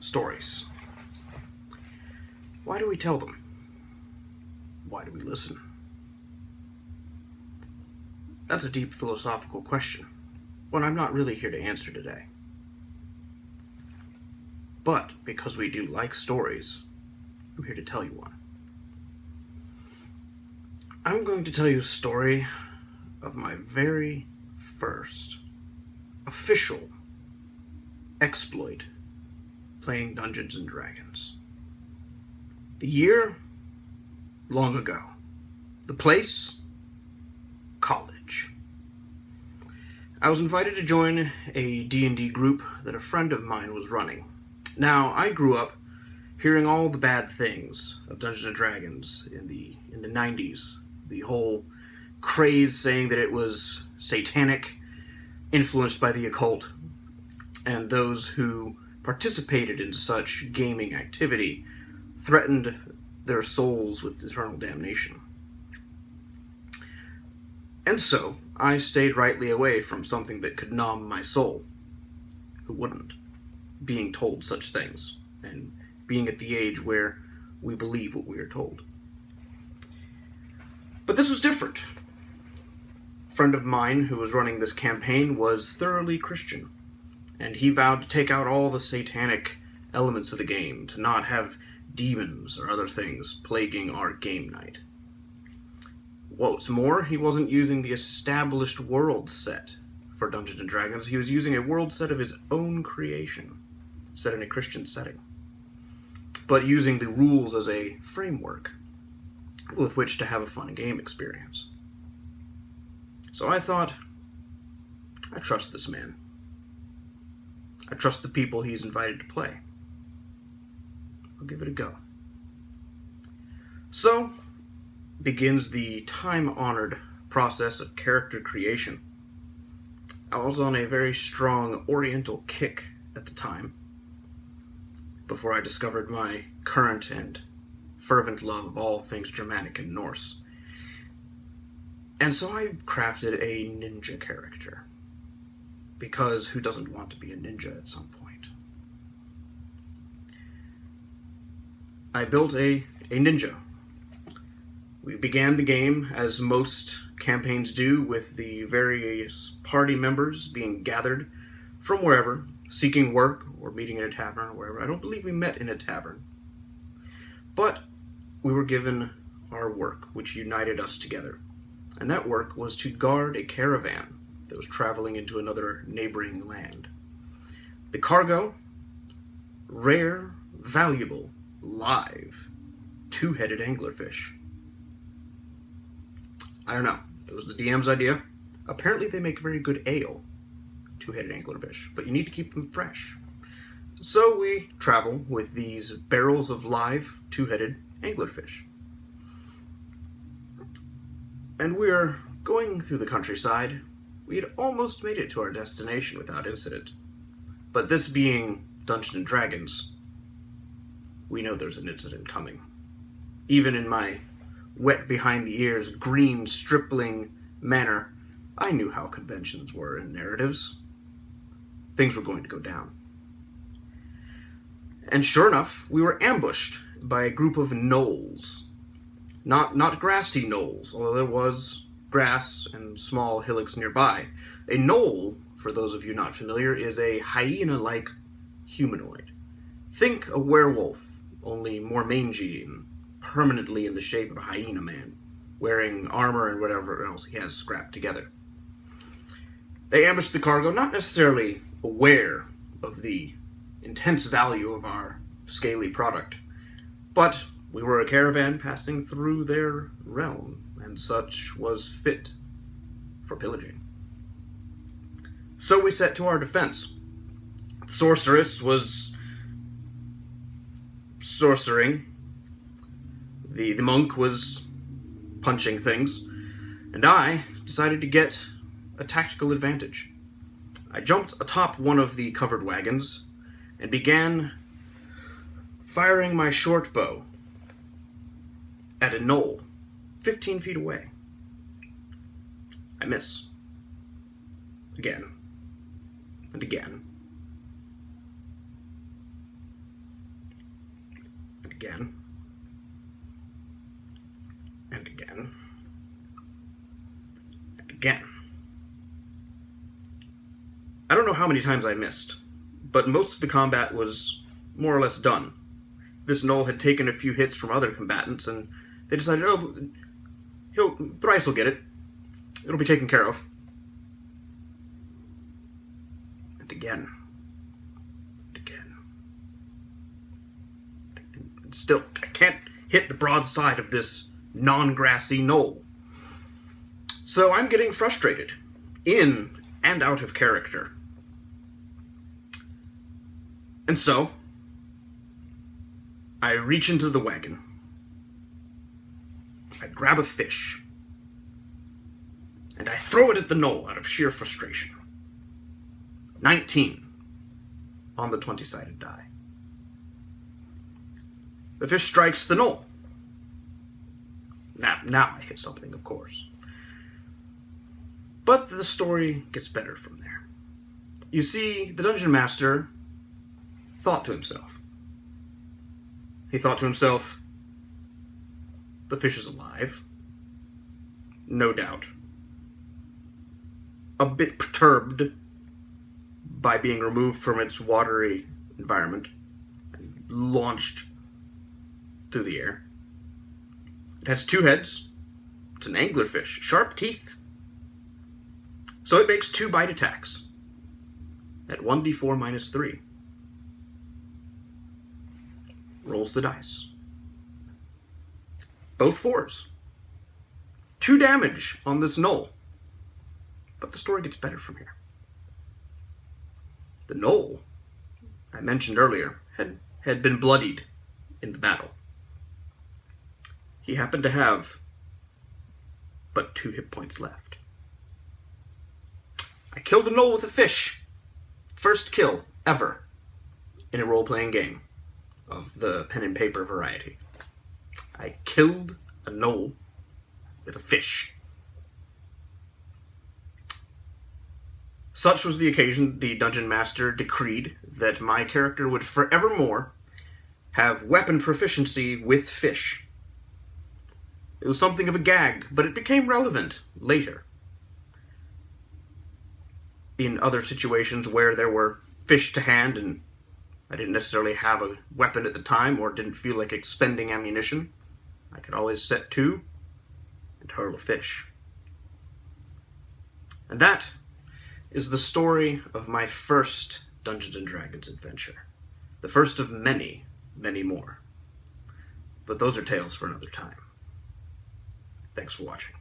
Stories. Why do we tell them? Why do we listen? That's a deep philosophical question, one I'm not really here to answer today. But because we do like stories, I'm here to tell you one. I'm going to tell you a story of my very first official exploit playing Dungeons and Dragons. The year, long ago. The place, college. I was invited to join a D&D group that a friend of mine was running. Now, I grew up hearing all the bad things of Dungeons and Dragons in the 90s. The whole craze saying that it was satanic, influenced by the occult, and those who participated in such gaming activity threatened their souls with eternal damnation. And so, I stayed rightly away from something that could numb my soul. Who wouldn't? Being told such things, and being at the age where we believe what we are told. But this was different. A friend of mine who was running this campaign was thoroughly Christian, and he vowed to take out all the satanic elements of the game, to not have demons or other things plaguing our game night. What's more, he wasn't using the established world set for Dungeons & Dragons. He was using a world set of his own creation, set in a Christian setting, but using the rules as a framework with which to have a fun game experience. So I thought, I trust this man. I trust the people he's invited to play. I'll give it a go. So, begins the time-honored process of character creation. I was on a very strong Oriental kick at the time, before I discovered my current and fervent love of all things Germanic and Norse. And so I crafted a ninja character. Because who doesn't want to be a ninja at some point? I built a ninja. We began the game, as most campaigns do, with the various party members being gathered from wherever, seeking work or meeting in a tavern or wherever. I don't believe we met in a tavern. But we were given our work, which united us together. And that work was to guard a caravan that was traveling into another neighboring land. The cargo, rare, valuable, live, two-headed anglerfish. I don't know. It was the DM's idea. Apparently they make very good ale, two-headed anglerfish, but you need to keep them fresh. So we travel with these barrels of live, two-headed anglerfish. And we're going through the countryside. We had almost made it to our destination without incident. But this being Dungeons & Dragons, we know there's an incident coming. Even in my wet behind the ears, green stripling manner, I knew how conventions were in narratives. Things were going to go down. And sure enough, we were ambushed by a group of gnolls. Not grassy gnolls, although there was grass and small hillocks nearby. A gnoll, for those of you not familiar, is a hyena-like humanoid. Think a werewolf, only more mangy and permanently in the shape of a hyena man, wearing armor and whatever else he has scrapped together. They ambushed the cargo, not necessarily aware of the intense value of our scaly product, but we were a caravan passing through their realm, and such was fit for pillaging. So we set to our defense. The sorceress was sorcering. The monk was punching things. And I decided to get a tactical advantage. I jumped atop one of the covered wagons and began firing my short bow at a gnoll 15 feet away. I miss. Again. And again. again. And again. And again. I don't know how many times I missed, but most of the combat was more or less done. This gnoll had taken a few hits from other combatants, and they decided, oh, Thrice will get it. It'll be taken care of. And again. And again. And still, I can't hit the broadside of this non-grassy knoll. So I'm getting frustrated, in and out of character. And so, I reach into the wagon. I grab a fish. And I throw it at the knoll out of sheer frustration. 19 on the 20-sided die. The fish strikes the knoll. Now I hit something, of course. But the story gets better from there. You see, the Dungeon Master thought to himself. He thought to himself, the fish is alive. No doubt. A bit perturbed by being removed from its watery environment and launched through the air. It has 2 heads. It's an anglerfish. Sharp teeth. So it makes 2 bite attacks at 1d4 minus 3. Rolls the dice. Both 4s. 2 damage on this knoll. But the story gets better from here. The knoll, I mentioned earlier, had been bloodied in the battle. He happened to have but 2 hit points left. I killed a knoll with a fish. First kill ever in a role-playing game of the pen and paper variety. I killed a knoll with a fish. Such was the occasion, the Dungeon Master decreed that my character would forevermore have weapon proficiency with fish. It was something of a gag, but it became relevant later. In other situations where there were fish to hand and I didn't necessarily have a weapon at the time or didn't feel like expending ammunition, I could always set 2 and hurl a fish. And that is the story of my first Dungeons & Dragons adventure. The first of many, many more. But those are tales for another time. Thanks for watching.